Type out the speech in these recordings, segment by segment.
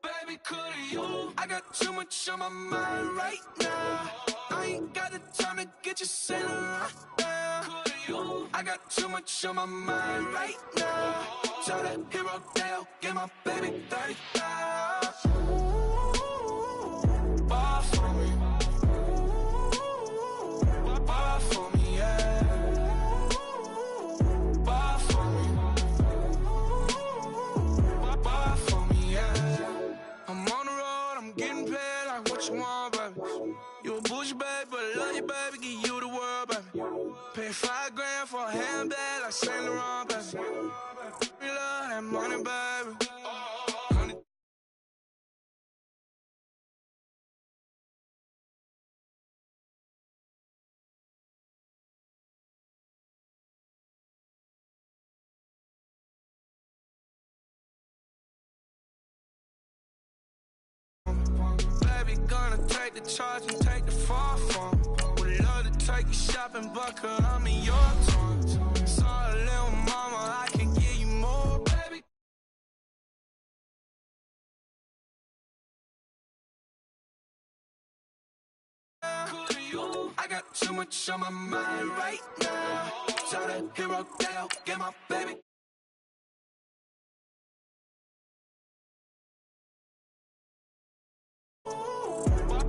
Baby, could you? I got too much on my mind right now. I ain't got the time to get you sitting right now. Could you? I got too much on my mind right now. Tell that hero Dale, get my baby 30,000. Bar for me. Bar for me, yeah. Bar for me. Bar for me, yeah. I'm on the road, I'm getting paid like what you want, baby. You a bougie, baby, but I love you, baby. Give you the world, baby. Pay $5 grand for a handbag like Saint Laurent, baby. We love that money, baby. Baby, gonna take the charge and take the fall from. Would love to take you shopping, but girl, I'm in your tones. Saw a little mama, I can give you more, baby. I got too much on my mind right now. Tell that hero Dale, get my baby.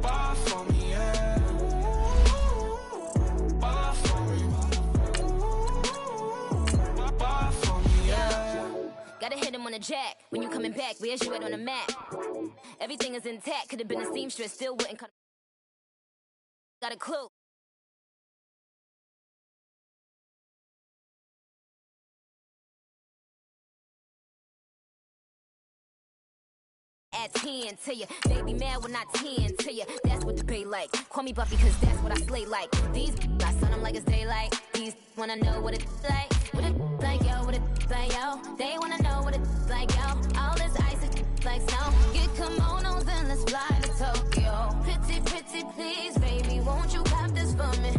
Bar for me, yeah. Bar for me. Bar for me, yeah. Gotta hit him on the jack. When you coming back, where's you at on the map? Everything is intact. Could've been a seamstress, still wouldn't cut. Got a clue. Add 10 to you. They be mad when I 10 to you. That's what the bay like. Call me Buffy cause that's what I slay like. These I sun them like it's daylight. These wanna know what it's like. What it like, yo, what it like, yo. They wanna know what it's like, yo. All this ice is like snow. Get kimonos and let's fly to Tokyo. Pretty, pretty, please, baby, won't you cop this for me?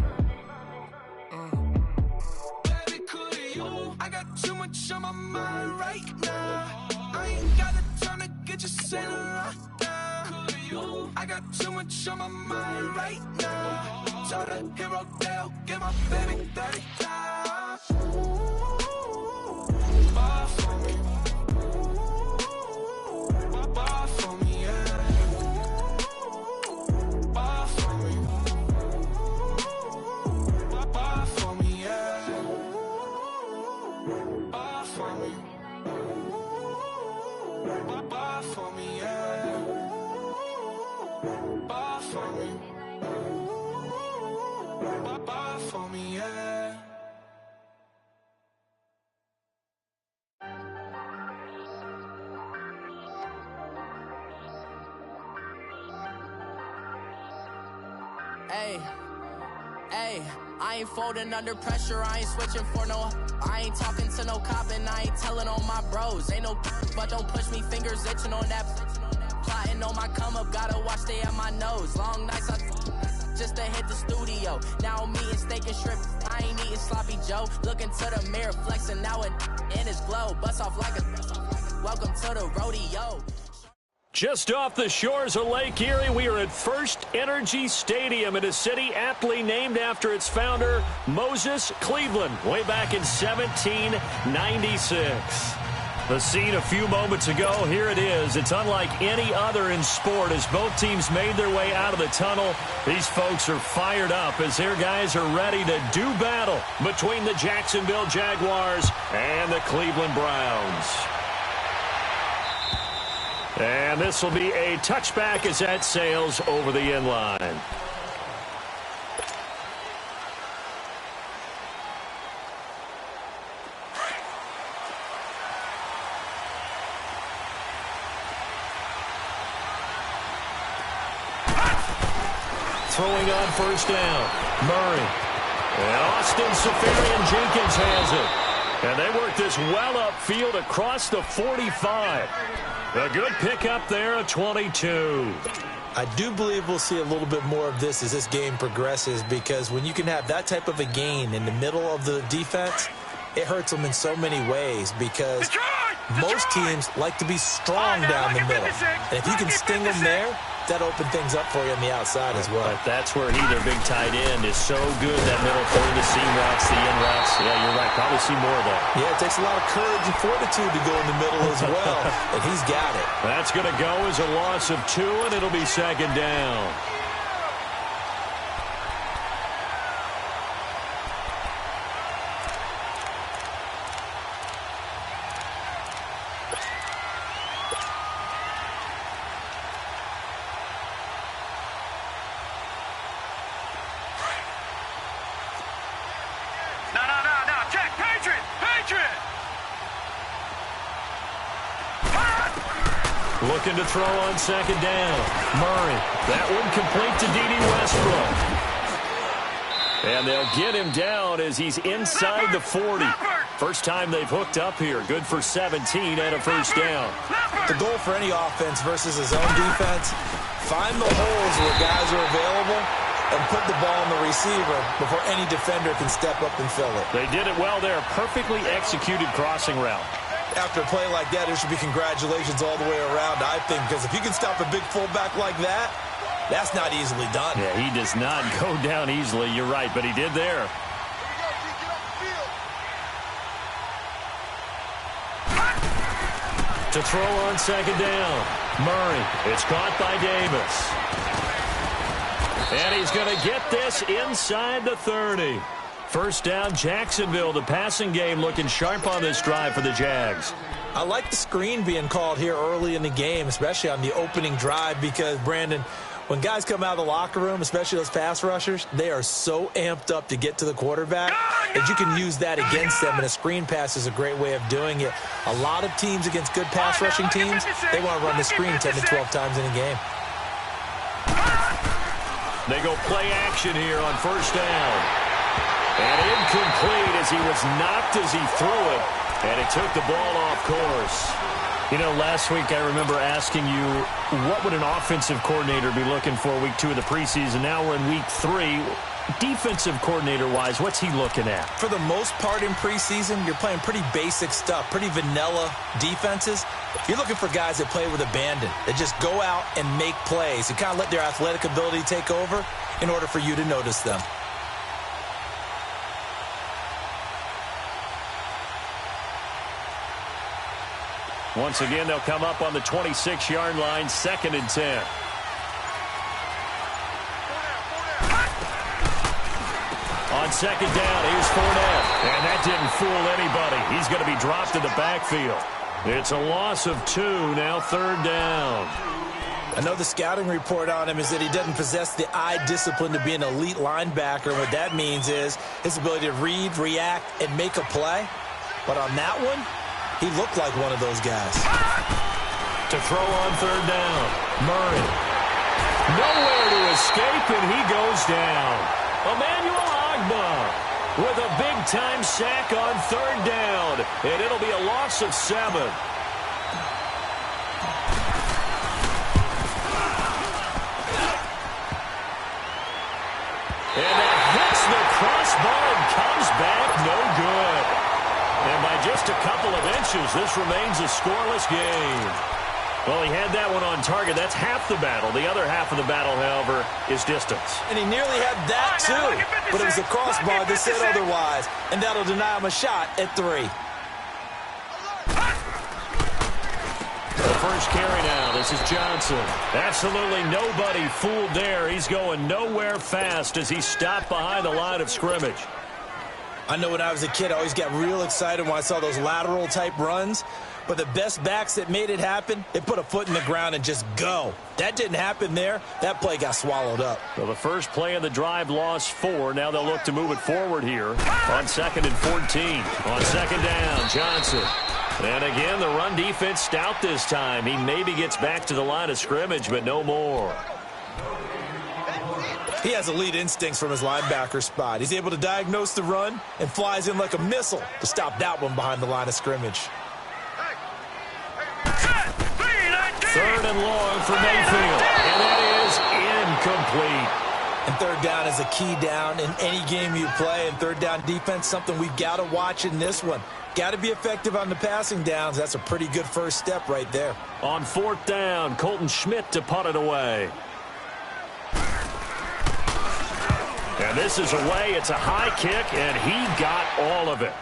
Baby, could you? I got too much on my mind right now. I ain't got the time to get you sitting right now. Could you? I got too much on my mind right now. Tell that hero Dale, get my baby 30,000. Bar for me. Bar for me, yeah. Bar for me. Bar for me, yeah. Bar for me. Bar for me, yeah. Bar for me. Bar for me, yeah. Hey, hey, I ain't folding under pressure, I ain't switching for no. I ain't talking to no cop and I ain't telling on my bros. Ain't no but don't push me, fingers itching on that. Plotting on my come up, gotta watch stay at my nose. Long nights I just to hit the studio. Now I'm eating steak and shrimp, I ain't eating sloppy Joe. Looking to the mirror, flexing now it in his glow. Bust off like a welcome to the rodeo. Just off the shores of Lake Erie, we are at First Energy Stadium in a city aptly named after its founder, Moses Cleveland, way back in 1796. The scene a few moments ago, here it is. It's unlike any other in sport as both teams made their way out of the tunnel. These folks are fired up as their guys are ready to do battle between the Jacksonville Jaguars and the Cleveland Browns. And this will be a touchback as that sails over the end line. Throwing on first down, Murray. And Austin Safarian Jenkins has it. And they work this well upfield across the 45. A good pickup there at 22. I do believe we'll see a little bit more of this as this game progresses, because when you can have that type of a gain in the middle of the defense, it hurts them in so many ways, because most teams like to be strong down the middle. And if you can sting them there, that opens things up for you on the outside as well. But that's where their big tight end, is so good, that middle third, the seam routes, the in routes. Yeah, you're right. Probably see more of that. Yeah, it takes a lot of courage and fortitude to go in the middle as well, and he's got it. That's going to go as a loss of 2, and it'll be second down. Looking to throw on second down. Murray. That one complete to D.D. Westbrook. And they'll get him down as he's inside the 40. First time they've hooked up here. Good for 17 and a first down. The goal for any offense versus his own defense, find the holes where guys are available and put the ball on the receiver before any defender can step up and fill it. They did it well there. Perfectly executed crossing route. After a play like that, there should be congratulations all the way around, I think, because if you can stop a big fullback like that, that's not easily done. Yeah, he does not go down easily. You're right, but he did there. To throw on second down. Murray. It's caught by Davis. And he's going to get this inside the 30. First down, Jacksonville. The passing game looking sharp on this drive for the Jags. I like the screen being called here early in the game, especially on the opening drive, because, Brandon, when guys come out of the locker room, especially those pass rushers, they are so amped up to get to the quarterback that you can use that against them, and a screen pass is a great way of doing it. A lot of teams against good pass rushing teams, they want to run the screen 10 to 12 times in a game. They go play action here on first down. And incomplete as he was knocked as he threw it, and it took the ball off course. You know, last week I remember asking you, what would an offensive coordinator be looking for week 2 of the preseason? Now we're in week 3. Defensive coordinator-wise, what's he looking at? For the most part in preseason, you're playing pretty basic stuff, pretty vanilla defenses. You're looking for guys that play with abandon, that just go out and make plays and kind of let their athletic ability take over in order for you to notice them. Once again, they'll come up on the 26-yard line, 2nd and 10. On second down, here's Fournette. And that didn't fool anybody. He's going to be dropped in the backfield. It's a loss of 2, now 3rd down. I know the scouting report on him is that he doesn't possess the eye discipline to be an elite linebacker. And what that means is his ability to read, react, and make a play. But on that one, he looked like one of those guys. To throw on 3rd down. Murray. Nowhere to escape, and he goes down. Emmanuel Ogbah with a big-time sack on 3rd down. And it'll be a loss of 7. And that hits the crossbar and comes back no good. And by just a couple of inches, this remains a scoreless game. Well, he had that one on target. That's half the battle. The other half of the battle, however, is distance. And he nearly had that, too. But it was a crossbar that said otherwise. And that'll deny him a shot at 3. The first carry now. This is Johnson. Absolutely nobody fooled there. He's going nowhere fast as he stopped behind the line of scrimmage. I know when I was a kid, I always got real excited when I saw those lateral-type runs. But the best backs that made it happen, they put a foot in the ground and just go. That didn't happen there. That play got swallowed up. Well, the first play of the drive lost 4. Now they'll look to move it forward here on 2nd and 14. On second down, Johnson. And again, the run defense stout this time. He maybe gets back to the line of scrimmage, but no more. He has elite instincts from his linebacker spot. He's able to diagnose the run and flies in like a missile to stop that one behind the line of scrimmage. 3rd and long for Mayfield, and that is incomplete. And 3rd down is a key down in any game you play, and 3rd down defense, something we've got to watch in this one. Got to be effective on the passing downs. That's a pretty good first step right there. On 4th down, Colton Schmidt to punt it away. And this is away. It's a high kick, and he got all of it.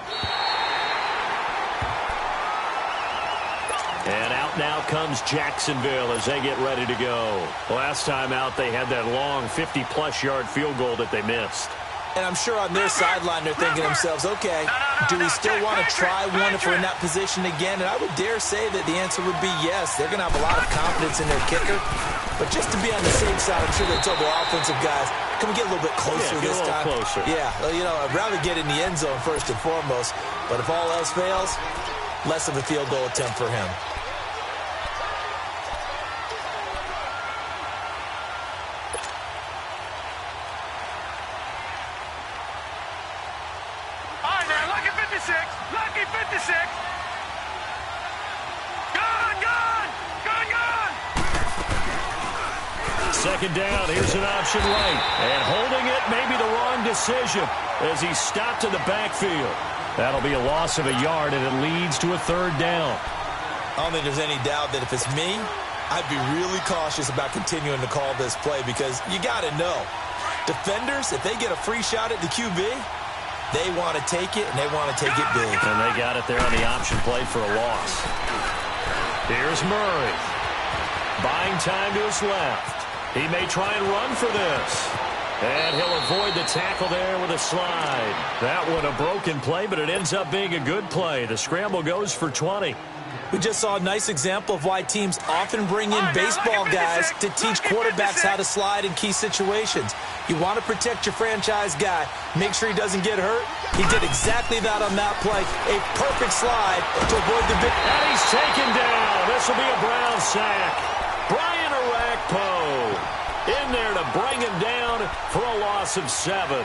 And out now comes Jacksonville as they get ready to go. Last time out, they had that long 50-plus yard field goal that they missed. And I'm sure on their sideline they're thinking to themselves, okay, do we still want to try one if we're in that position again? And I would dare say that the answer would be yes. They're going to have a lot of confidence in their kicker. But just to be on the safe side, I'm sure they told their offensive guys, can we get a little bit closer this time? Closer. Yeah, well, you know, I'd rather get in the end zone first and foremost. But if all else fails, less of a field goal attempt for him. Lucky 56. Gone. 2nd down, here's an option right. And holding it may be the wrong decision as he stopped in the backfield. That'll be a loss of a yard, and it leads to a 3rd down. I don't think there's any doubt that if it's me, I'd be really cautious about continuing to call this play because you got to know. Defenders, if they get a free shot at the QB, they want to take it, and they want to take it big. And they got it there on the option play for a loss. Here's Murray. Buying time to his left. He may try and run for this. And he'll avoid the tackle there with a slide. That one a broken play, but it ends up being a good play. The scramble goes for 20. We just saw a nice example of why teams often bring in baseball guys to teach quarterbacks how to slide in key situations. You want to protect your franchise guy. Make sure he doesn't get hurt. He did exactly that on that play. A perfect slide to avoid the big... And he's taken down. This will be a Brown sack. Brian Orakpo in there to bring him down for a loss of 7.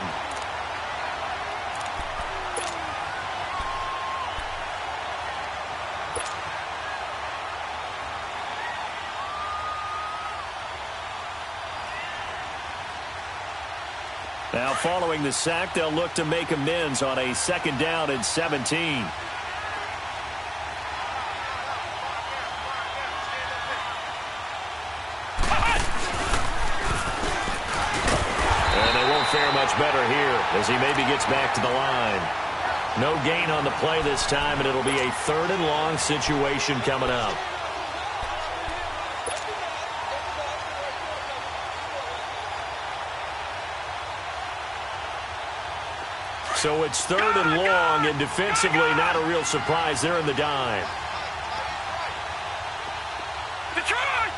Now, following the sack, they'll look to make amends on a 2nd down and 17. And they won't fare much better here as he maybe gets back to the line. No gain on the play this time, and it'll be a 3rd and long situation coming up. So it's 3rd and long, and defensively not a real surprise. They're in the dime. Detroit!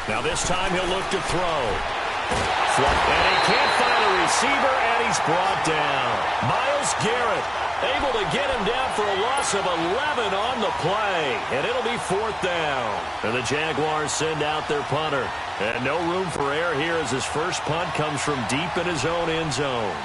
Now this time he'll look to throw. And he can't find a receiver, and he's brought down. Myles Garrett able to get him down for a loss of 11 on the play. And it'll be 4th down. And the Jaguars send out their punter. And no room for error here as his first punt comes from deep in his own end zone.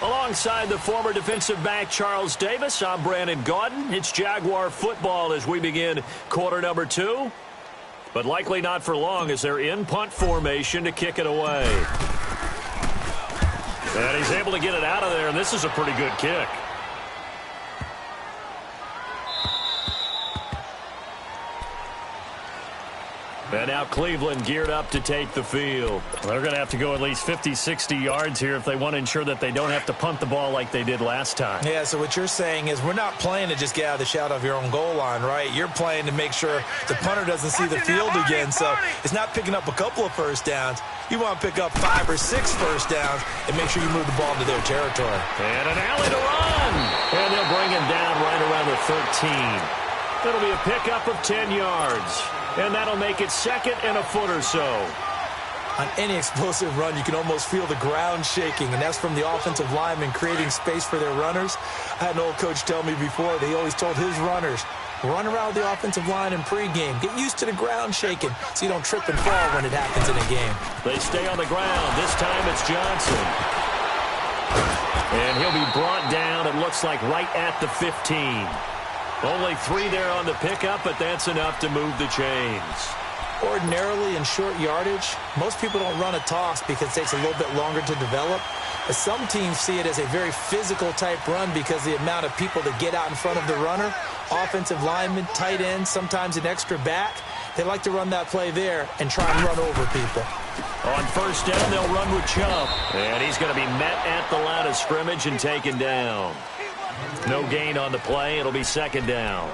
Alongside the former defensive back Charles Davis, I'm Brandon Gaudin. It's Jaguar football as we begin quarter number 2. But likely not for long as they're in punt formation to kick it away. And he's able to get it out of there, and this is a pretty good kick. And now Cleveland geared up to take the field. They're going to have to go at least 50, 60 yards here if they want to ensure that they don't have to punt the ball like they did last time. Yeah, so what you're saying is we're not playing to just get out of the shadow of your own goal line, right? You're playing to make sure the punter doesn't see the field again. So it's not picking up a couple of first downs. You want to pick up 5 or 6 first downs and make sure you move the ball into their territory. And an alley to run. And they'll bring him down right around the 13. It'll be a pickup of 10 yards. And that'll make it 2nd and a foot or so. On any explosive run, you can almost feel the ground shaking, and that's from the offensive linemen creating space for their runners. I had an old coach tell me before, they always told his runners, run around the offensive line in pregame. Get used to the ground shaking so you don't trip and fall when it happens in a game. They stay on the ground. This time it's Johnson. And he'll be brought down, it looks like, right at the 15. Only 3 there on the pickup, but that's enough to move the chains. Ordinarily in short yardage, most people don't run a toss because it takes a little bit longer to develop. But some teams see it as a very physical type run because the amount of people that get out in front of the runner, offensive linemen, tight ends, sometimes an extra back, they like to run that play there and try and run over people. On first down, they'll run with Chubb. And he's going to be met at the line of scrimmage and taken down. No gain on the play. It'll be 2nd down.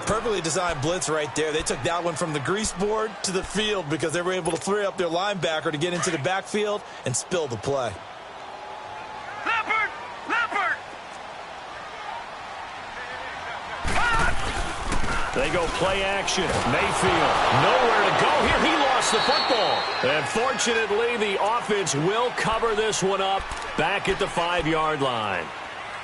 Perfectly designed blitz right there. They took that one from the grease board to the field because they were able to free up their linebacker to get into the backfield and spill the play. Leopard! Leopard! They go play action. Mayfield, nowhere to go here. He lost the football. And fortunately, the offense will cover this one up back at the 5-yard line.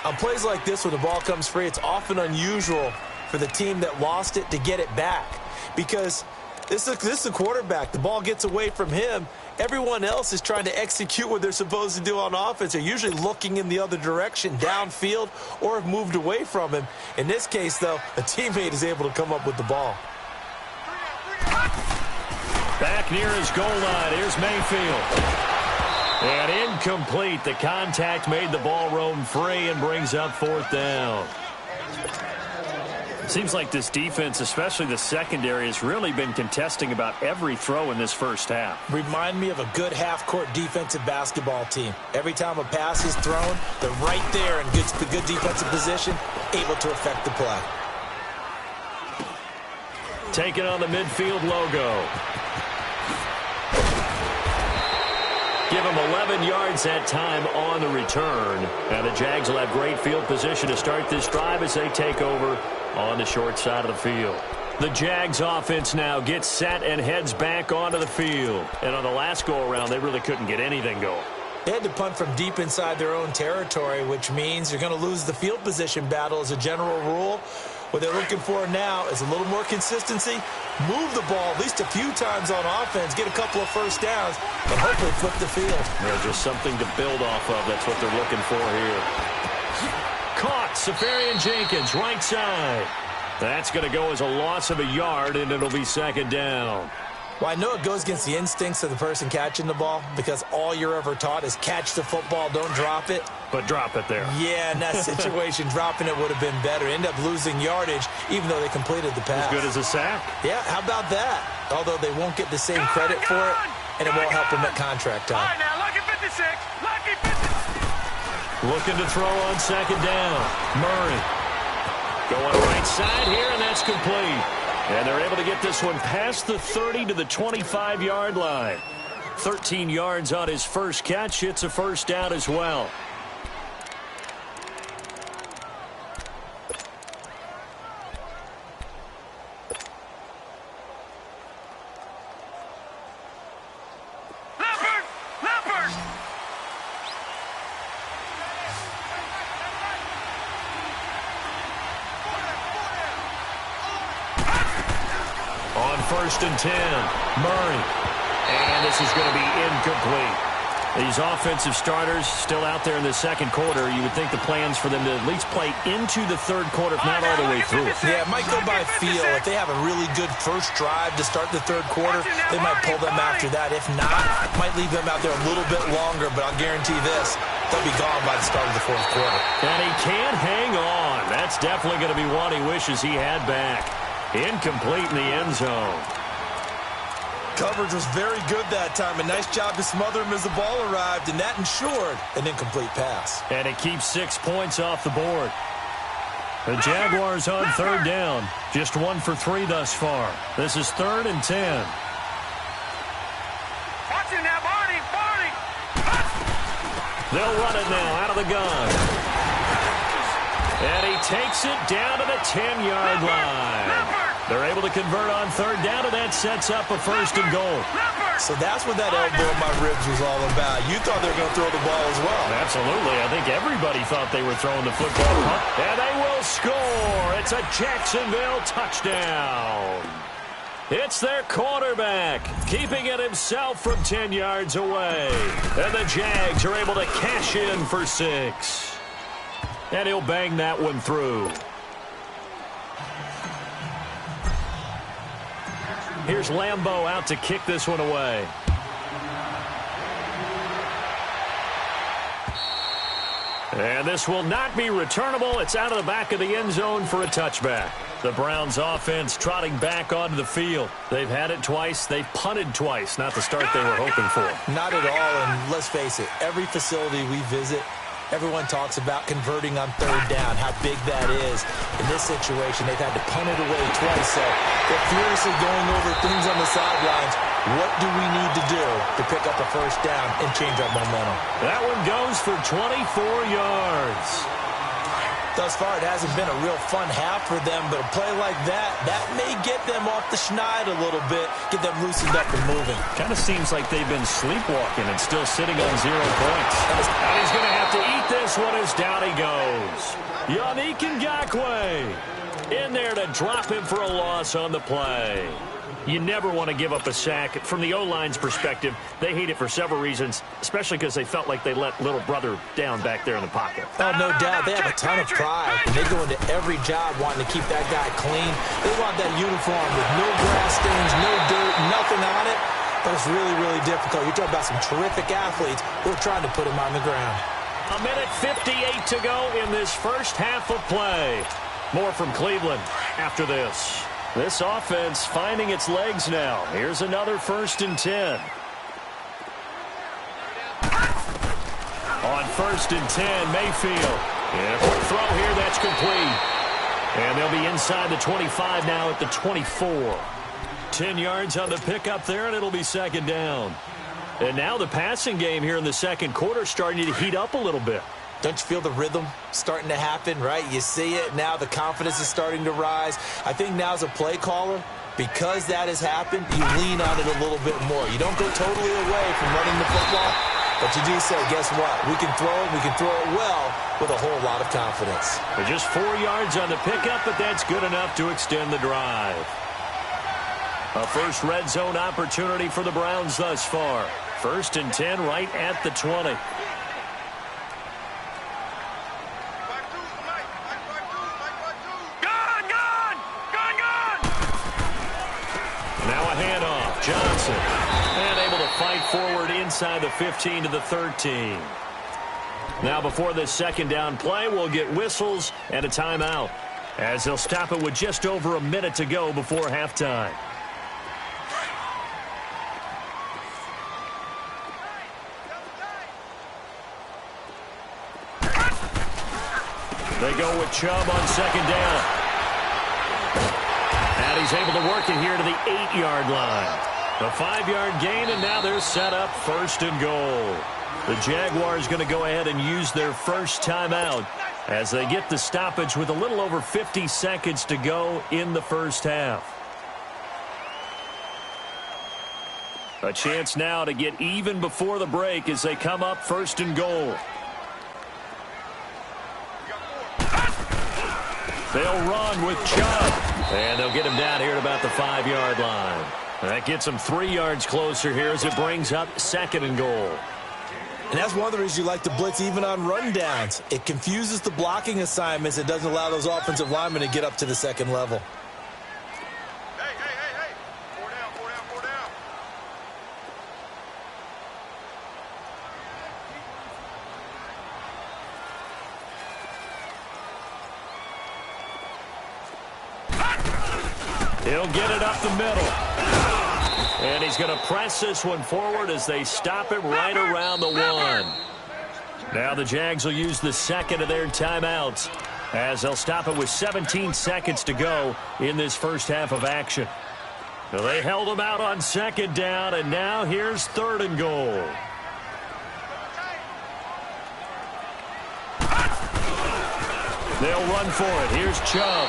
On plays like this where the ball comes free, it's often unusual for the team that lost it to get it back because this is a quarterback. The ball gets away from him. Everyone else is trying to execute what they're supposed to do on offense. They're usually looking in the other direction, downfield, or have moved away from him. In this case, though, a teammate is able to come up with the ball. Back near his goal line. Here's Mayfield. And incomplete. The contact made the ball roam free and brings up 4th down. Seems like this defense, especially the secondary, has really been contesting about every throw in this first half. Remind me of a good half-court defensive basketball team. Every time a pass is thrown, they're right there in good defensive position, able to affect the play. Taking on the midfield logo. Give them 11 yards that time on the return. And the Jags will have great field position to start this drive as they take over on the short side of the field. The Jags offense now gets set and heads back onto the field. And on the last go-around, they really couldn't get anything going. They had to punt from deep inside their own territory, which means you're going to lose the field position battle as a general rule. What they're looking for now is a little more consistency, move the ball at least a few times on offense, get a couple of first downs, and hopefully flip the field. There's just something to build off of. That's what they're looking for here. Caught, Safarian Jenkins, right side. That's going to go as a loss of a yard, and it'll be 2nd down. Well, I know it goes against the instincts of the person catching the ball because all you're ever taught is catch the football, don't drop it. But drop it there. Yeah, in that situation, dropping it would have been better. End up losing yardage, even though they completed the pass. As good as a sack. Yeah, how about that? Although they won't get the same credit for it, and it won't help them at contract time. All right, now, lucky 56. Lucky 56. Looking to throw on 2nd down. Murray. Going right side here, and that's complete. And they're able to get this one past the 30 to the 25-yard line. 13 yards on his first catch. It's a 1st down as well. On 1st and 10, Murray. And this is going to be incomplete. These offensive starters still out there in the 2nd quarter. You would think the plans for them to at least play into the 3rd quarter, if not all the way through. Yeah, it might go by feel. If they have a really good first drive to start the 3rd quarter, they might pull them after that. If not, might leave them out there a little bit longer, but I'll guarantee this, they'll be gone by the start of the 4th quarter. And he can't hang on. That's definitely going to be one he wishes he had back. Incomplete in the end zone. Coverage was very good that time. A nice job to smother him as the ball arrived, and that ensured an incomplete pass. And it keeps 6 points off the board. The Jaguars on 3rd down. Just 1 for 3 thus far. This is 3rd and 10. Watch him now, Barney. They'll run it now out of the gun. And he takes it down to the 10-yard line. They're able to convert on third down, and that sets up a first and goal. So that's what that elbow in my ribs was all about. You thought they were going to throw the ball as well. Absolutely. I think everybody thought they were throwing the football. And they will score. It's a Jacksonville touchdown. It's their quarterback, keeping it himself from 10 yards away. And the Jags are able to cash in for 6. And he'll bang that one through. Here's Lambeau out to kick this one away. And this will not be returnable. It's out of the back of the end zone for a touchback. The Browns offense trotting back onto the field. They've had it twice. They've punted twice. Not the start they were hoping for. Not at all, and let's face it, every facility we visit, everyone talks about converting on third down, how big that is. In this situation, they've had to punt it away twice, so they're furiously going over things on the sidelines. What do we need to do to pick up a first down and change our momentum? That one goes for 24 yards. Thus far, it hasn't been a real fun half for them, but a play like that may get them off the schneid a little bit, get them loosened up and moving. Kind of seems like they've been sleepwalking and still sitting on 0 points. And he's going to have to eat this one as down he goes. Yannick Ngakoue in there to drop him for a loss on the play. You never want to give up a sack. From the O-line's perspective, they hate it for several reasons, especially because they felt like they let little brother down back there in the pocket. Oh, no doubt. They have a ton of pride, and they go into every job wanting to keep that guy clean. They want that uniform with no grass stains, no dirt, nothing on it. But it's really, really difficult. You're talking about some terrific athletes who are trying to put him on the ground. A minute 58 to go in this first half of play. More from Cleveland after this. This offense finding its legs now. Here's another 1st and 10. On 1st and 10, Mayfield. And a quick throw here, that's complete. And they'll be inside the 25 now at the 24. 10 yards on the pickup there, and it'll be 2nd down. And now the passing game here in the second quarter starting to heat up a little bit. Don't you feel the rhythm starting to happen, right? You see it now. The confidence is starting to rise. I think now as a play caller, because that has happened, you lean on it a little bit more. You don't go totally away from running the football, but you do say, guess what? We can throw it. We can throw it well with a whole lot of confidence. But just 4 yards on the pickup, but that's good enough to extend the drive. A first red zone opportunity for the Browns thus far. 1st and 10 right at the 20. Johnson, and able to fight forward inside the 15 to the 13. Now before this 2nd down play, we'll get whistles and a timeout, as they'll stop it with just over a minute to go before halftime. They go with Chubb on 2nd down. And he's able to work it here to the 8-yard line. A 5-yard gain, and now they're set up 1st and goal. The Jaguars going to go ahead and use their first timeout as they get the stoppage with a little over 50 seconds to go in the first half. A chance now to get even before the break as they come up 1st and goal. They'll run with Chubb, and they'll get him down here at about the 5-yard line. That gets him 3 yards closer here as it brings up 2nd and goal. And that's one of the reasons you like to blitz even on rundowns. It confuses the blocking assignments. It doesn't allow those offensive linemen to get up to the 2nd level. Hey. 4 down. He'll get it up the middle. And he's going to press this one forward as they stop it right around the 1. Now the Jags will use the 2nd of their timeouts as they'll stop it with 17 seconds to go in this first half of action. Now they held him out on 2nd down, and now here's 3rd and goal. They'll run for it. Here's Chubb.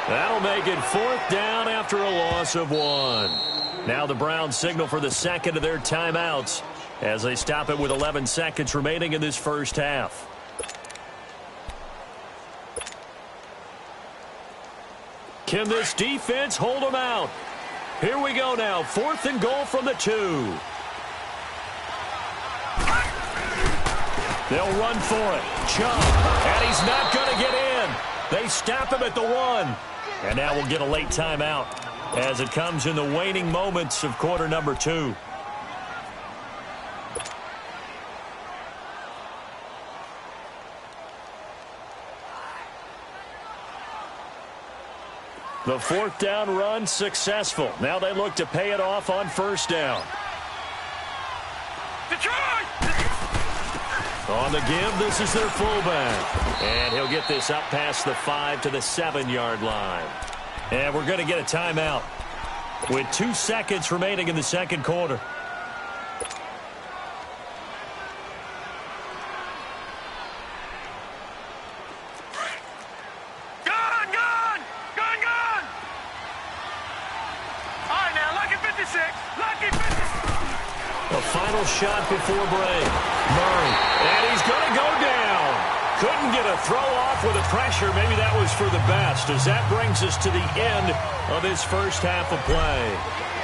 That'll make it 4th down after a loss of 1. Now the Browns signal for the second of their timeouts as they stop it with 11 seconds remaining in this first half. Can this defense hold them out? Here we go now. 4th and goal from the 2. They'll run for it. Chubb. And he's not going to get in. They stop him at the 1. And now we'll get a late timeout as it comes in the waning moments of quarter number 2. The 4th down run successful. Now they look to pay it off on 1st down. Detroit! On the give, this is their fullback. And he'll get this up past the 5 to the 7-yard line. And we're going to get a timeout with 2 seconds remaining in the second quarter. A final shot before break. Murray. And he's going to go down. Couldn't get a throw off with the pressure. Maybe that was for the best, as that brings us to the end of this first half of play.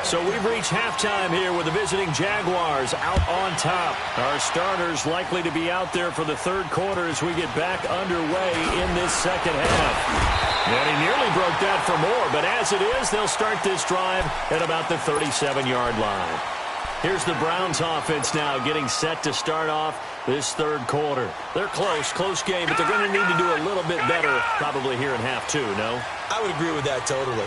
So we've reached halftime here with the visiting Jaguars out on top. Our starters likely to be out there for the third quarter as we get back underway in this second half. And he nearly broke that for more, but as it is, they'll start this drive at about the 37-yard line. Here's the Browns offense now getting set to start off this third quarter. They're close game, but they're going to need to do a little bit better probably here in half 2, no? I would agree with that totally.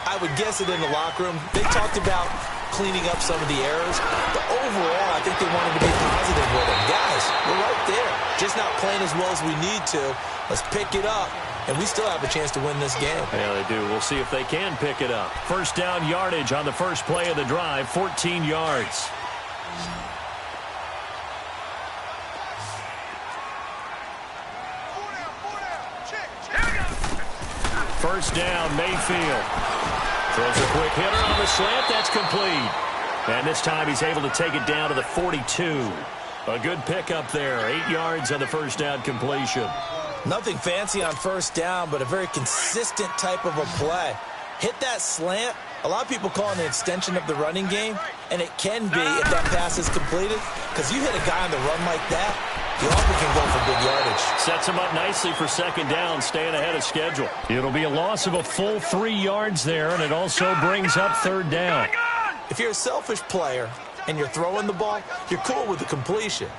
I would guess it in the locker room. They talked about cleaning up some of the errors, but overall, I think they wanted to be positive with them. Guys, we're right there. Just not playing as well as we need to. Let's pick it up, and we still have a chance to win this game. Yeah, they do. We'll see if they can pick it up. First down yardage on the first play of the drive, 14 yards. First down, Mayfield. Throws a quick hitter on the slant. That's complete. And this time he's able to take it down to the 42. A good pickup there. 8 yards on the first down completion. Nothing fancy on first down, but a very consistent type of a play. Hit that slant. A lot of people call it an extension of the running game, and it can be if that pass is completed, because you hit a guy on the run like that, you often can go for big yardage. Sets him up nicely for second down, staying ahead of schedule. It'll be a loss of a full 3 yards there, and it also brings up third down. If you're a selfish player and you're throwing the ball, you're cool with the completion.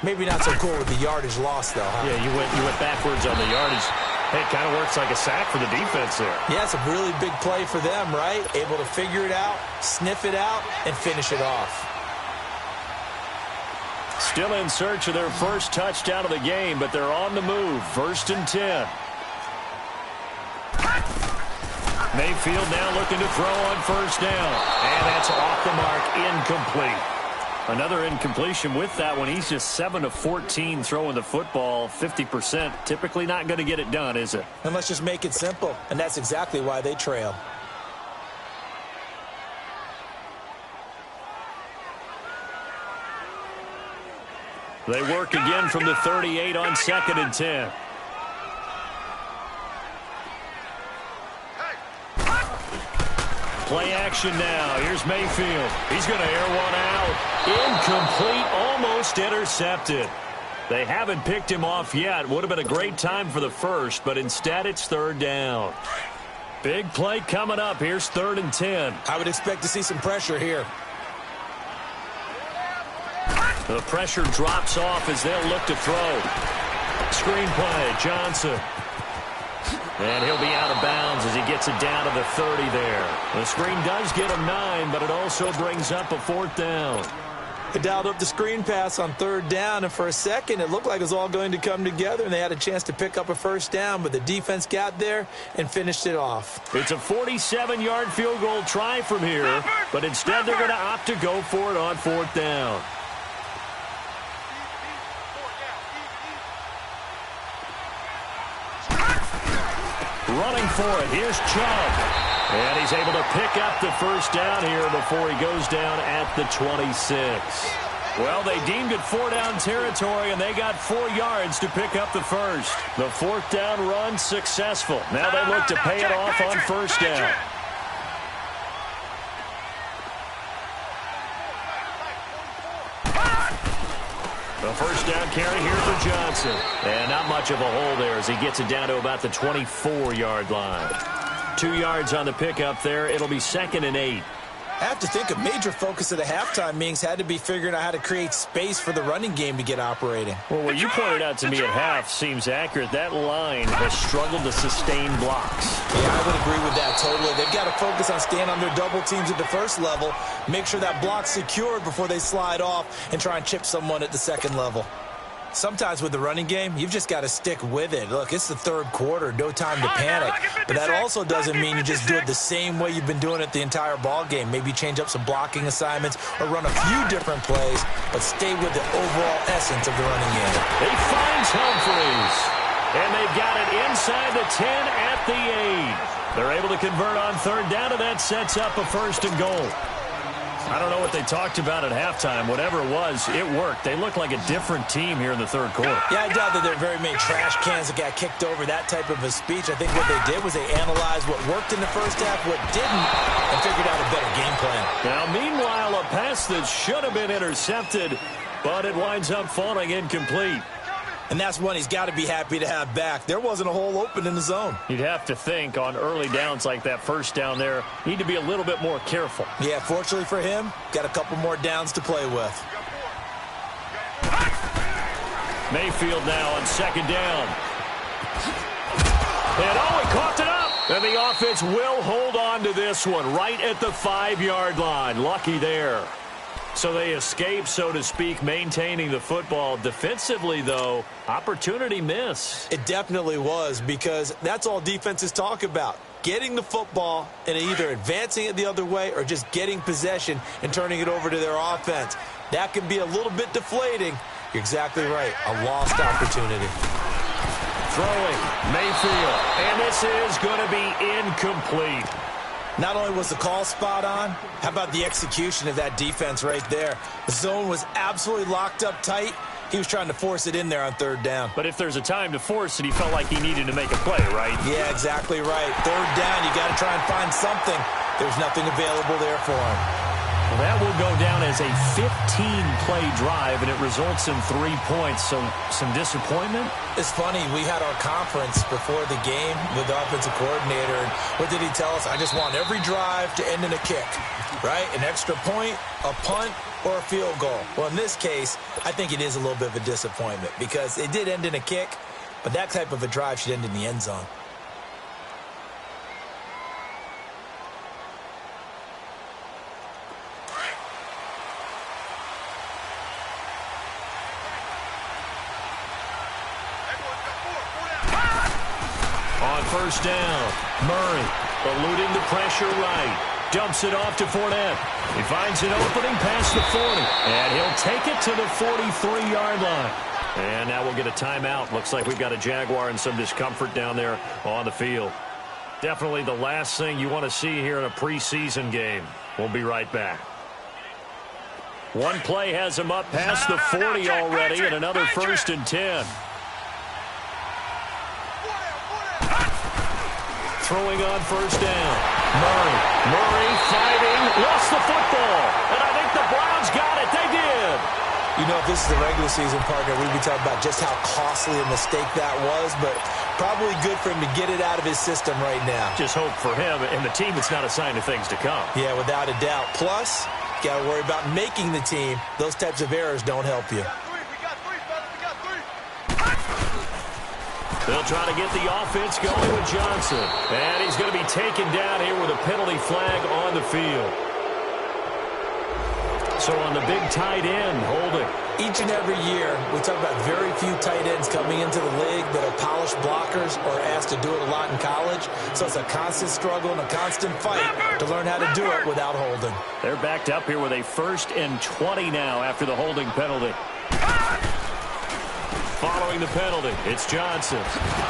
Maybe not so cool with the yardage loss, though, huh? Yeah, you went backwards on the yardage. Hey, it kind of works like a sack for the defense there. Yeah, it's a really big play for them, right? Able to figure it out, sniff it out, and finish it off. Still in search of their first touchdown of the game, but they're on the move. 1st and 10. Mayfield now looking to throw on first down. And that's off the mark, incomplete. Another incompletion with that one. He's just 7 of 14 throwing the football, 50%. Typically not going to get it done, is it? And let's just make it simple. And that's exactly why they trail. They work again from the 38 on 2nd and 10. Play action now. Here's Mayfield. He's going to air one out. Incomplete, almost intercepted. They haven't picked him off yet. Would have been a great time for the first, but instead it's third down. Big play coming up. Here's 3rd and 10. I would expect to see some pressure here. The pressure drops off as they'll look to throw. Screen play, Johnson. And he'll be out of bounds as he gets it down to the 30 there. The screen does get him 9, but it also brings up a 4th down. They dialed up the screen pass on 3rd down, and for a second it looked like it was all going to come together, and they had a chance to pick up a first down, but the defense got there and finished it off. It's a 47-yard field goal try from here, but instead they're going to opt to go for it on 4th down. Running for it, here's Chubb. And he's able to pick up the first down here before he goes down at the 26. Well, they deemed it 4-down territory, and they got 4 yards to pick up the first. The 4th down run successful. Now they look to pay it off on first down. The first down carry here for Johnson. And not much of a hole there as he gets it down to about the 24-yard line. 2 yards on the pickup there. It'll be 2nd and 8. I have to think a major focus of the halftime meetings had to be figuring out how to create space for the running game to get operating. Well, what you pointed out to me at half seems accurate. That line has struggled to sustain blocks. Yeah, I would agree with that totally. They've got to focus on staying on their double teams at the first level, make sure that block's secured before they slide off and try and chip someone at the second level. Sometimes with the running game, you've just got to stick with it. Look, it's the 3rd quarter, no time to panic. But that also doesn't mean you just do it the same way you've been doing it the entire ball game. Maybe change up some blocking assignments or run a few different plays, but stay with the overall essence of the running game. He finds Humphries, and they've got it inside the 10 at the 8. They're able to convert on 3rd down, and that sets up a 1st and goal. I don't know what they talked about at halftime. Whatever it was, it worked. They look like a different team here in the 3rd quarter. Yeah, I doubt that there are very many trash cans that got kicked over, that type of a speech. I think what they did was they analyzed what worked in the first half, what didn't, and figured out a better game plan. Now, meanwhile, a pass that should have been intercepted, but it winds up falling incomplete. And that's one he's got to be happy to have back. There wasn't a hole open in the zone. You'd have to think on early downs like that first down there, need to be a little bit more careful. Yeah, fortunately for him, got a couple more downs to play with. Mayfield now on 2nd down. And he coughed it up. And the offense will hold on to this one right at the 5-yard line. Lucky there. So they escape, so to speak, maintaining the football. Defensively, though, opportunity miss. It definitely was, because that's all defenses talk about. Getting the football and either advancing it the other way or just getting possession and turning it over to their offense. That can be a little bit deflating. You're exactly right. A lost opportunity. Throwing, Mayfield. And this is going to be incomplete. Not only was the call spot on, how about the execution of that defense right there? The zone was absolutely locked up tight. He was trying to force it in there on 3rd down. But if there's a time to force it, he felt like he needed to make a play, right? Yeah, exactly right. 3rd down, you got to try and find something. There's nothing available there for him. Well, that will go down as a 15-play drive, and it results in 3 points. So some disappointment? It's funny, we had our conference before the game with the offensive coordinator, and what did he tell us? I just want every drive to end in a kick, right? An extra point, a punt, or a field goal. Well, in this case, I think it is a little bit of a disappointment because it did end in a kick, but that type of a drive should end in the end zone. On 1st down, Murray eluding the pressure right. Dumps it off to Fournette. He finds an opening past the 40. And he'll take it to the 43-yard line. And now we'll get a timeout. Looks like we've got a Jaguar and some discomfort down there on the field. Definitely the last thing you want to see here in a preseason game. We'll be right back. One play has him up past the 40 already, and another 1st and 10. Throwing on 1st down. Murray fighting, lost the football. And I think the Browns got it. They did. You know, if this is the regular season, partner, we'd be talking about just how costly a mistake that was, but probably good for him to get it out of his system right now. Just hope for him and the team it's not a sign of things to come. Yeah, without a doubt. Plus, got to worry about making the team. Those types of errors don't help you. They'll try to get the offense going with Johnson. And he's going to be taken down here with a penalty flag on the field. So on the big tight end, holding. Each and every year, we talk about very few tight ends coming into the league that are polished blockers or asked to do it a lot in college. So it's a constant struggle and a constant fight to learn how to do it without holding. They're backed up here with a 1st and 20 now after the holding penalty. following the penalty. It's Johnson.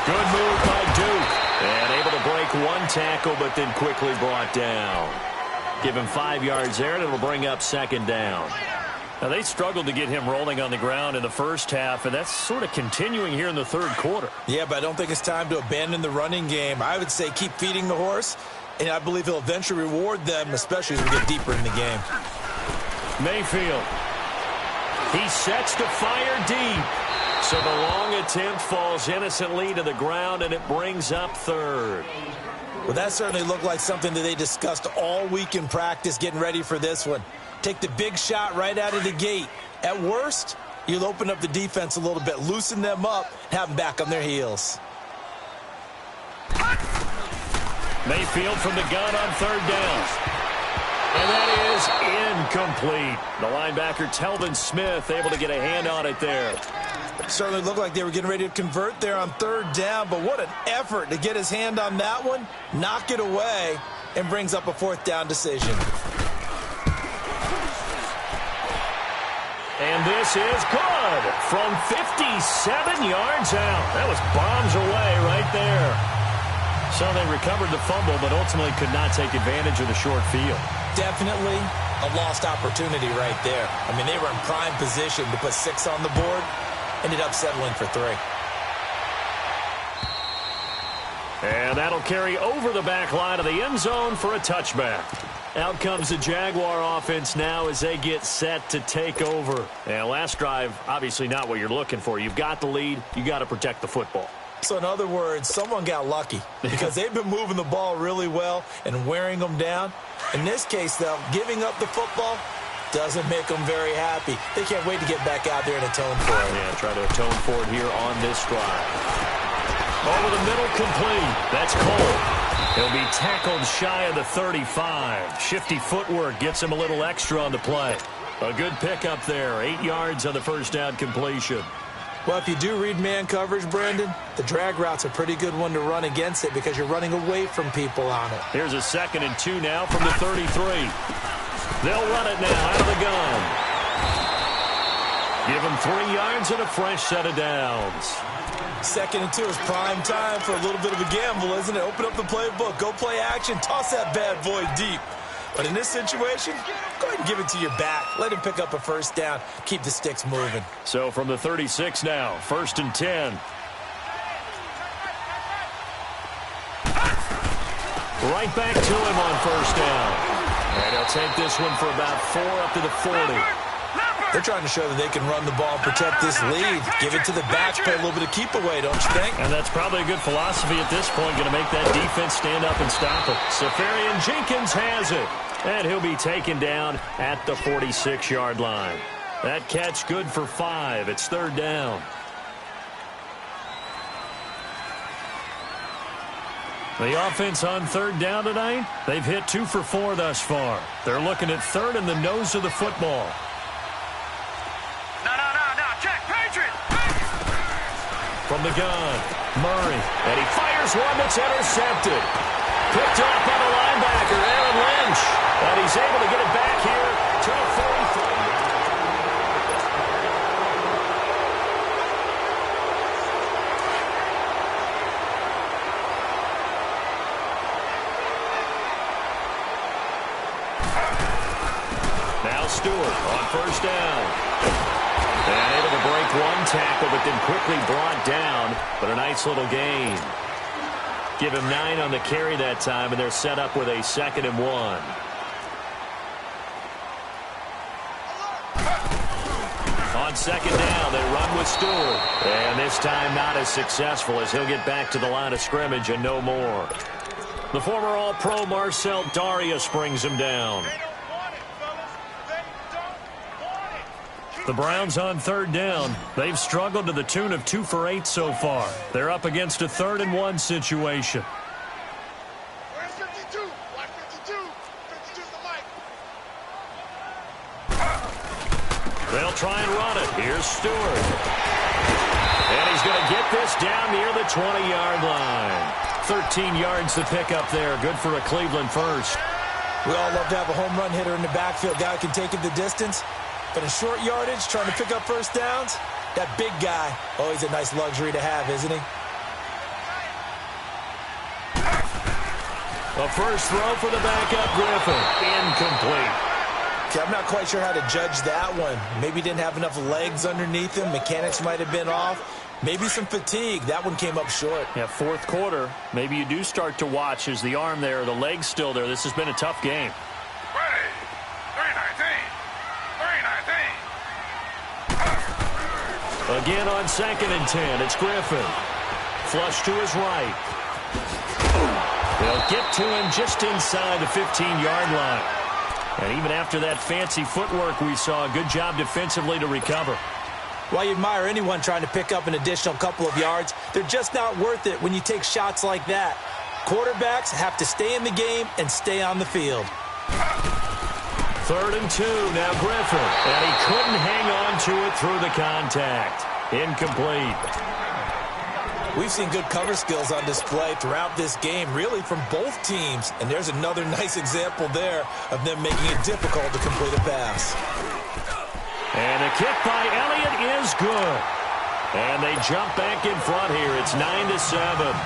Good move by Duke. And able to break one tackle, but then quickly brought down. Give him 5 yards there, and it'll bring up second down. Now, they struggled to get him rolling on the ground in the first half, and that's sort of continuing here in the third quarter. Yeah, but I don't think it's time to abandon the running game. I would say keep feeding the horse, and I believe he'll eventually reward them, especially as we get deeper in the game. Mayfield. He sets to fire deep. So the long attempt falls innocently to the ground, and it brings up third. Well, that certainly looked like something that they discussed all week in practice getting ready for this one. Take the big shot right out of the gate. At worst, you'll open up the defense a little bit, loosen them up, have them back on their heels. Mayfield from the gun on third down. And that is incomplete. The linebacker, Telvin Smith, able to get a hand on it there. Certainly looked like they were getting ready to convert there on third down, but what an effort to get his hand on that one, knock it away, and brings up a fourth down decision. And this is good from 57 yards out. That was bombs away right there. So they recovered the fumble, but ultimately could not take advantage of the short field. Definitely a lost opportunity right there. I mean, they were in prime position to put 6 on the board. Ended up settling for 3. And that'll carry over the back line of the end zone for a touchback. Out comes the Jaguar offense now as they get set to take over. And last drive, obviously not what you're looking for. You've got the lead. You got to protect the football. So in other words, someone got lucky because they've been moving the ball really well and wearing them down. In this case, though, giving up the football doesn't make them very happy. They can't wait to get back out there and atone for it. Yeah, try to atone for it here on this drive. Over the middle, complete. That's Cole. He'll be tackled shy of the 35. Shifty footwork gets him a little extra on the play. A good pickup there. 8 yards on the first down completion. Well, if you do read man coverage, Brandon, the drag route's a pretty good one to run against it because you're running away from people on it. Here's a 2nd and 2 now from the 33. They'll run it now out of the gun. Give him 3 yards and a fresh set of downs. 2nd and 2 is prime time for a little bit of a gamble, isn't it? Open up the playbook, go play action, toss that bad boy deep. But in this situation, go ahead and give it to your back. Let him pick up a first down. Keep the sticks moving. So from the 36 now, 1st and 10. Right back to him on first down. And he'll take this one for about 4 up to the 40. They're trying to show that they can run the ball and protect this lead. Give it to the backs, play a little bit of keep away, don't you think? And that's probably a good philosophy at this point, going to make that defense stand up and stop it. Safarian Jenkins has it, and he'll be taken down at the 46-yard line. That catch good for 5. It's 3rd down. The offense on 3rd down tonight, they've hit 2 for 4 thus far. They're looking at 3rd and the nose of the football. From the gun, Murray, and he fires one that's intercepted. Picked up by the linebacker, Aaron Lynch, and he's able to get it back here to the 43. Now Stewart on first down. And able to break one tackle, but then quickly brought down. But a nice little gain. Give him 9 on the carry that time, and they're set up with a 2nd and 1. On 2nd down, they run with Stewart. And this time not as successful as he'll get back to the line of scrimmage and no more. The former All-Pro Marcel Darius brings him down. The Browns on 3rd down. They've struggled to the tune of 2 for 8 so far. They're up against a 3rd and 1 situation. Where's 52? Watch 52. 52's the mic. They'll try and run it. Here's Stewart. And he's going to get this down near the 20-yard line. 13 yards to pick up there. Good for a Cleveland first. We all love to have a home run hitter in the backfield. Guy can take it the distance. And a short yardage, trying to pick up first downs. That big guy, always a nice luxury to have, isn't he? A first throw for the backup, Griffin. Incomplete. Okay, I'm not quite sure how to judge that one. Maybe didn't have enough legs underneath him. Mechanics might have been off. Maybe some fatigue. That one came up short. Yeah, fourth quarter. Maybe you do start to watch as the arm there, the leg's still there. This has been a tough game. Ready. 3-19. Again on 2nd and 10. It's Griffin. Flush to his right. They'll get to him just inside the 15-yard line. And even after that fancy footwork we saw, a good job defensively to recover. While you admire anyone trying to pick up an additional couple of yards, they're just not worth it when you take shots like that. Quarterbacks have to stay in the game and stay on the field. 3rd and 2, now Griffin. And he couldn't hang on to it through the contact. Incomplete. We've seen good cover skills on display throughout this game, really from both teams. And there's another nice example there of them making it difficult to complete a pass. And the kick by Elliott is good. And they jump back in front here. It's 9-7.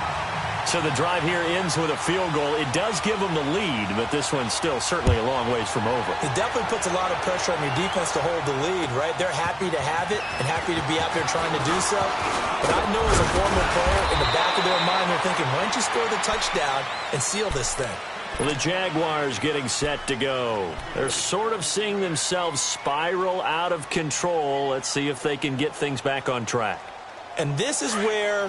So the drive here ends with a field goal. It does give them the lead, but this one's still certainly a long ways from over. It definitely puts a lot of pressure on your defense to hold the lead, right? They're happy to have it and happy to be out there trying to do so. But I know as a former player, in the back of their mind, they're thinking, why don't you score the touchdown and seal this thing? Well, the Jaguars getting set to go. They're sort of seeing themselves spiral out of control. Let's see if they can get things back on track. And this is where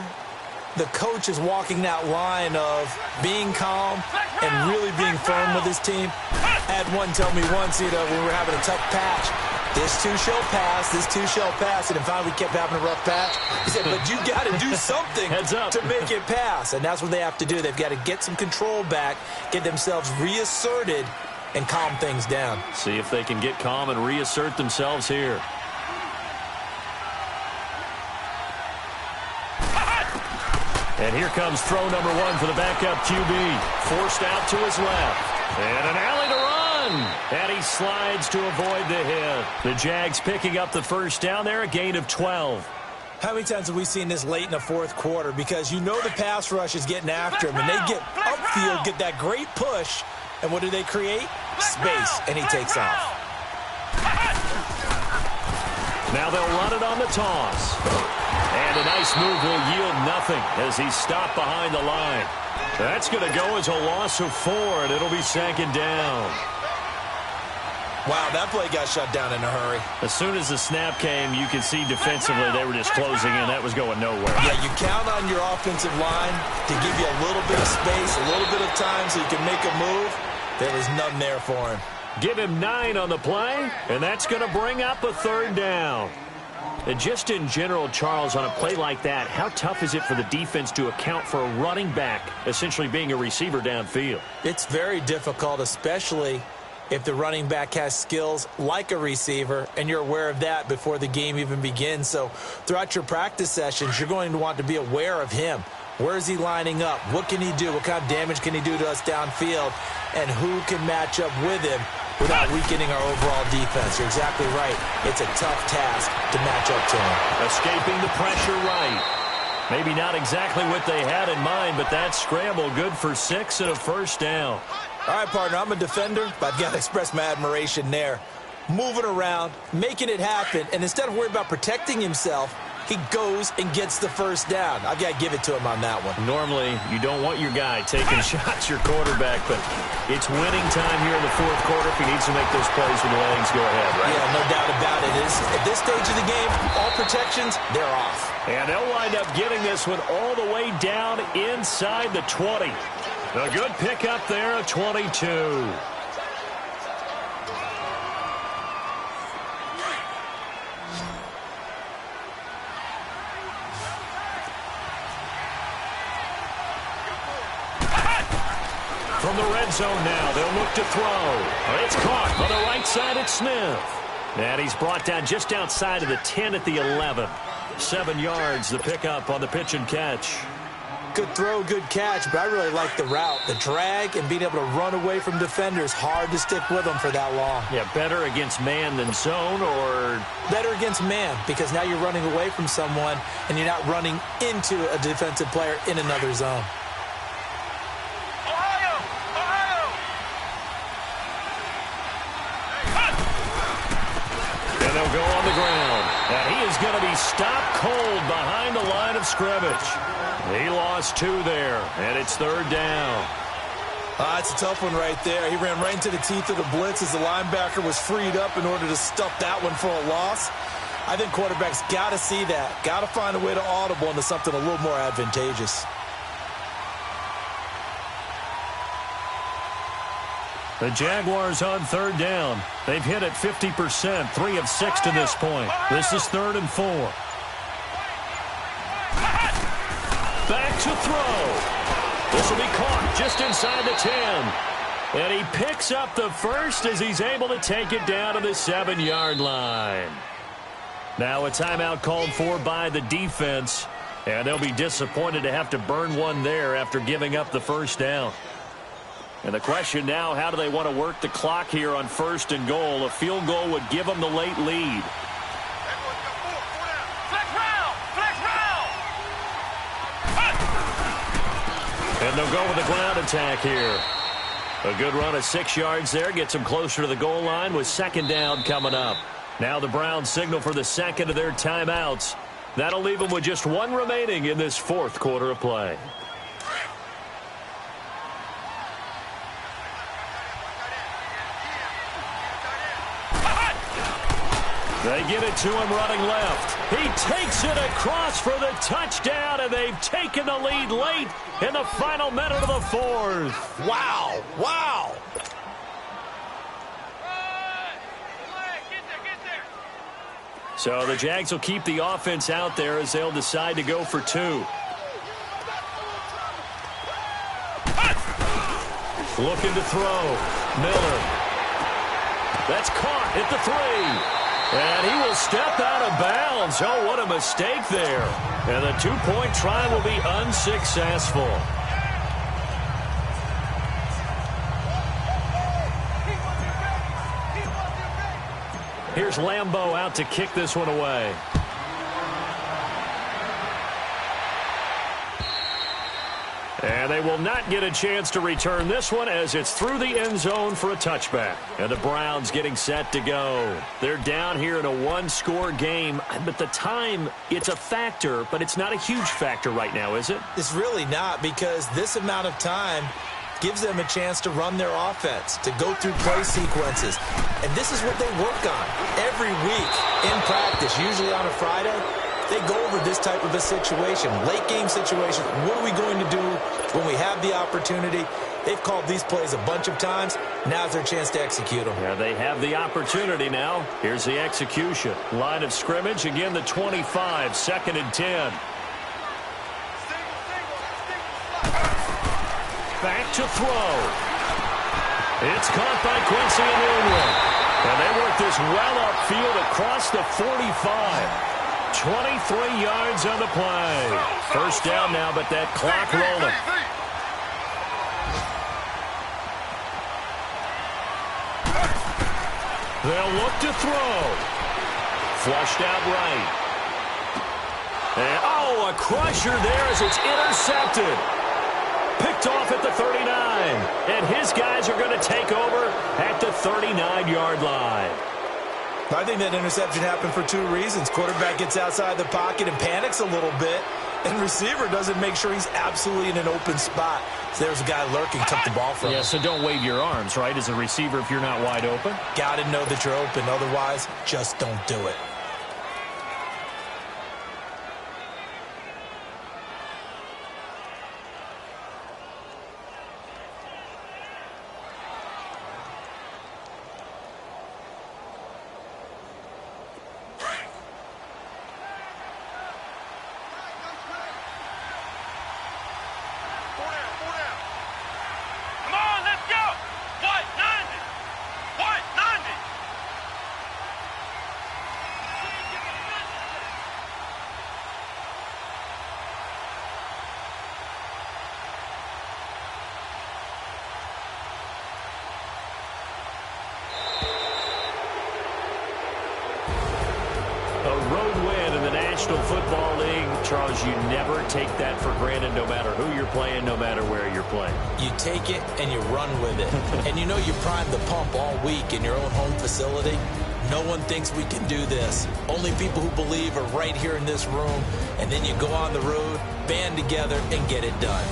the coach is walking that line of being calm and really being firm with his team. I had one tell me once, when we were having a tough patch, this too shall pass, this too shall pass. And then finally we kept having a rough patch. He said, but you got to do something to make it pass. And that's what they have to do. They've got to get some control back, get themselves reasserted, and calm things down. See if they can get calm and reassert themselves here. And here comes throw number 1 for the backup QB. Forced out to his left. And an alley to run. And he slides to avoid the hit. The Jags picking up the first down there, a gain of 12. How many times have we seen this late in the fourth quarter? Because you know the pass rush is getting after him, and they get upfield, get that great push, and what do they create? Space, and he takes off. Now they'll run it on the toss. And a nice move will yield nothing as he's stopped behind the line. That's going to go as a loss of 4, and it'll be 2nd down. Wow, that play got shut down in a hurry. As soon as the snap came, you could see defensively they were just closing in. That was going nowhere. Yeah, you count on your offensive line to give you a little bit of space, a little bit of time so you can make a move. There was none there for him. Give him 9 on the play, and that's going to bring up a 3rd down. And just in general, Charles, on a play like that, how tough is it for the defense to account for a running back essentially being a receiver downfield? It's very difficult, especially if the running back has skills like a receiver, and you're aware of that before the game even begins. So throughout your practice sessions, you're going to want to be aware of him. Where is he lining up? What can he do? What kind of damage can he do to us downfield? And who can match up with him without weakening our overall defense? You're exactly right. It's a tough task to match up to him. Escaping the pressure right. Maybe not exactly what they had in mind, but that scramble good for 6 and a first down. All right, partner, I'm a defender, but I've got to express my admiration there. Moving around, making it happen, and instead of worrying about protecting himself, he goes and gets the first down. I've got to give it to him on that one. Normally, you don't want your guy taking shots, your quarterback, but it's winning time here in the fourth quarter. If he needs to make those plays with the legs, go ahead, right? Yeah, no doubt about it. At this stage of the game, all protections, they're off. And they'll wind up getting this one all the way down inside the 20. A good pickup there, a 22. From the red zone now, they'll look to throw. It's caught on the right side at Smith. And he's brought down just outside of the 10 at the 11. 7 yards, the pickup on the pitch and catch. Good throw, good catch, but I really like the route. The drag and being able to run away from defenders, hard to stick with them for that long. Yeah, better against man than zone, or? Better against man, because now you're running away from someone and you're not running into a defensive player in another zone. And they'll go on the ground. And he is going to be stopped cold behind the line of scrimmage. He lost 2 there, and it's 3rd down. It's a tough one right there. He ran right into the teeth of the blitz as the linebacker was freed up in order to stuff that one for a loss. I think quarterbacks got to see that. Got to find a way to audible into something a little more advantageous. The Jaguars on 3rd down. They've hit it 50%, 3 of 6 to this point. This is 3rd and 4. Back to throw. This will be caught just inside the 10. And he picks up the first as he's able to take it down to the 7-yard line. Now a timeout called for by the defense. And they'll be disappointed to have to burn one there after giving up the first down. And the question now, how do they want to work the clock here on 1st and goal? A field goal would give them the late lead. And they'll go with the ground attack here. A good run of 6 yards there. Gets them closer to the goal line with 2nd down coming up. Now the Browns signal for the second of their timeouts. That'll leave them with just 1 remaining in this 4th quarter of play. They get it to him running left. He takes it across for the touchdown, and they've taken the lead late in the final minute of the 4th. Wow. Wow. So the Jags will keep the offense out there as they'll decide to go for 2. Looking to throw. Miller. That's caught at the 3. And he will step out of bounds. Oh, what a mistake there. And the 2-point try will be unsuccessful. Here's Lambeau out to kick this one away. And they will not get a chance to return this one as it's through the end zone for a touchback. And the Browns getting set to go. They're down here in a 1-score game, but the time, it's a factor, but it's not a huge factor right now, is it? It's really not, because this amount of time gives them a chance to run their offense, to go through play sequences. And this is what they work on every week in practice, usually on a Friday. They go over this type of a situation, late game situation. What are we going to do when we have the opportunity? They've called these plays a bunch of times. Now's their chance to execute them. Yeah, they have the opportunity now. Here's the execution. Line of scrimmage, again the 25, 2nd and 10. Back to throw. It's caught by Quincy Enunwa. And they work this well upfield across the 45. 23 yards on the play. First down now, but that clock rolling. They'll look to throw. Flushed out right. And, oh, a crusher there as it's intercepted. Picked off at the 39. And his guys are going to take over at the 39-yard line. I think that interception happened for 2 reasons. Quarterback gets outside the pocket and panics a little bit, and receiver doesn't make sure he's absolutely in an open spot. So there's a guy lurking, took the ball from him. Yeah, so don't wave your arms, right, as a receiver if you're not wide open. Got to know that you're open. Otherwise, just don't do it. win in the National Football League. Charles, you never take that for granted no matter who you're playing, no matter where you're playing. You take it and you run with it. And you know you primed the pump all week in your own home facility. No one thinks we can do this. Only people who believe are right here in this room. And then you go on the road, band together, and get it done.